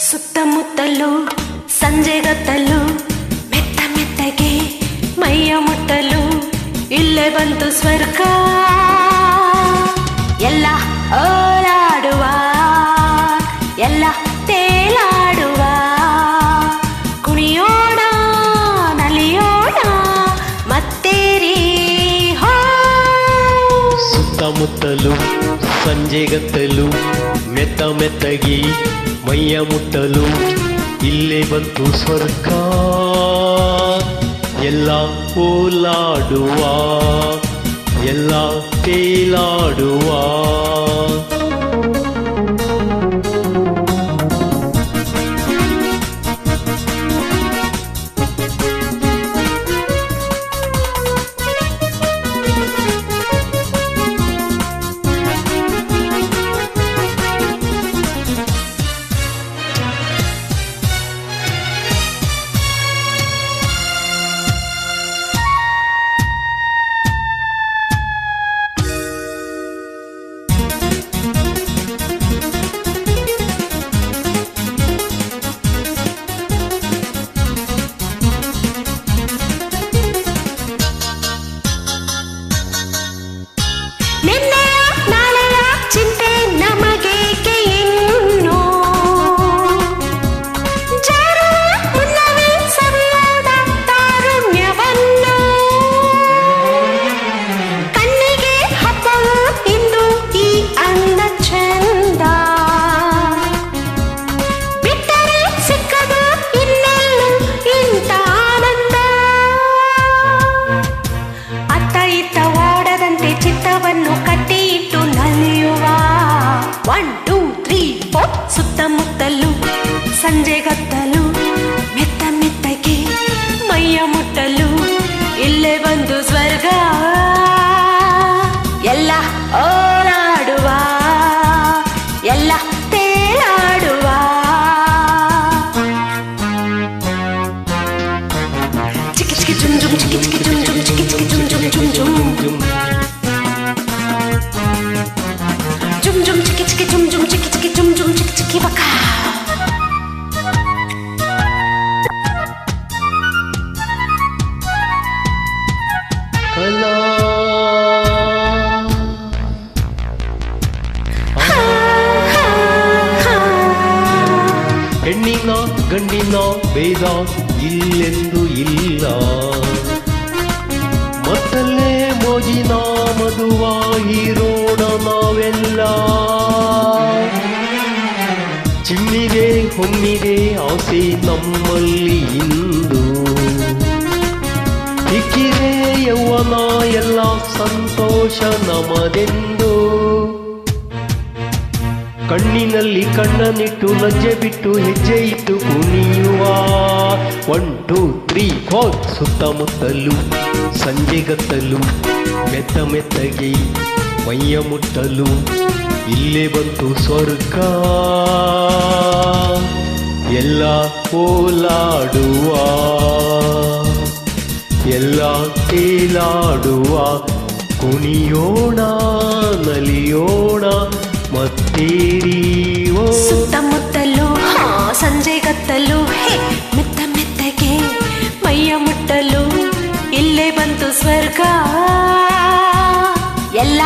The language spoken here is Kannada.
ಸುತ್ತಮುತ್ತಲು ಸಂಜೆಗತ್ತಲು ಮೆತ್ತ ಮೆತ್ತಗೆ ಮೈಯ ಮುಟ್ಟಲು ಇಲ್ಲೇ ಬಂತು ಸ್ವರ್ಗ. ಎಲ್ಲ ಓಲಾಡುವ ಎಲ್ಲ ತೇಲಾಡುವ ಕುಣಿಯೋಣ ನಲಿಯೋಣ ಮತ್ತೇರಿ ಹೋ. ಸುತ್ತಮುತ್ತಲು ಸಂಜೆಗತ್ತಲು ಮೆತ್ತ ಮೆತ್ತಗೆ ಮೈಯ ಮುಟ್ಟಲು ಇಲ್ಲೇ ಬಂತು ಸ್ವರ್ಗ. ಎಲ್ಲ ಓಲಾಡುವ ಎಲ್ಲ ತೇಲಾಡುವ ಕಟ್ಟಿಯಿಟ್ಟು ನಲಿಯುವ 1 2 3 4. ಸುತ್ತಮುತ್ತಲು ಸಂಜೆಗತ್ತಲು ಮೆತ್ತ ಮೆತ್ತಗೆ ಮೈಯ ಮುಟ್ಟಲು ಇಲ್ಲೇ ಬಂದು ಸ್ವರ್ಗ. ಎಲ್ಲ ಓಲಾಡುವ ಎಲ್ಲ ತೇಲಾಡುವ ಚಿಕ್ಕಿ ಚಿಕ್ಕಿ ಜುಮ್ ಜುಮ್ ಚಿಕ್ಕಿ ಚಿಕ್ಕಿ ಜುಮ್ ಜುಮ್ ಚಿಕ್ಕಿ ಚಿಕ್ಕಿ ಜುಮ್ ಜುಮ್ ಜುಮ್ ಜುಮ್ ಜುಮ್ jum jum chiki chiki jum jum chiki chiki jum jum chiki chiki baka. ಕಲಾ ಹೆಣ್ಣಿನ ಗಂಡಿನ ಭೇದ ಇಲ್ಲೆಂದು ಇಲ್ಲ, ಮತ್ತಲ್ಲೇ ಮೋಜಿನ ಮಧುವ ಹೀರೋಣ ನಾವೆಲ್ಲ. ಚಿಮ್ಮಿದೆ ಹೊಮ್ಮಿದೆ ಆಸೆ ನಮ್ಮಲ್ಲಿ ಇಂದು, ಸಿಕ್ಕಿದೆ ಯೌವನ ಎಲ್ಲ ಸಂತೋಷ ನಮದೆಂದು. ಕಣ್ಣಿನಲ್ಲಿ ಕಣ್ಣನಿಟ್ಟು ಲಜ್ಜೆ ಬಿಟ್ಟು ಹೆಜ್ಜೆ ಇಟ್ಟು ಕುಣಿಯುವ 1 2 3 4. ಸುತ್ತಮುತ್ತಲು ಸಂಜೆಗತ್ತಲು ಮೆತ್ತ ಮೆತ್ತಗೆ ಮೈಯ ಮುಟ್ಟಲು ಇಲ್ಲೇ ಬಂತು ಸ್ವರ್ಗ. ಎಲ್ಲ ಓಲಾಡುವ ಎಲ್ಲ ತೇಲಾಡುವ ಕುಣಿಯೋಣ ನಲಿಯೋಣ ಮತ್ತೇರಿ ಓ. ಸುತ್ತಮುತ್ತಲು ಸಂಜೆಗತ್ತಲು ಮೆತ್ತ ಮೆತ್ತಗೆ ಮೈಯ ಮುಟ್ಟಲು ಇಲ್ಲೇ ಬಂತು ಸ್ವರ್ಗ. ಎಲ್ಲ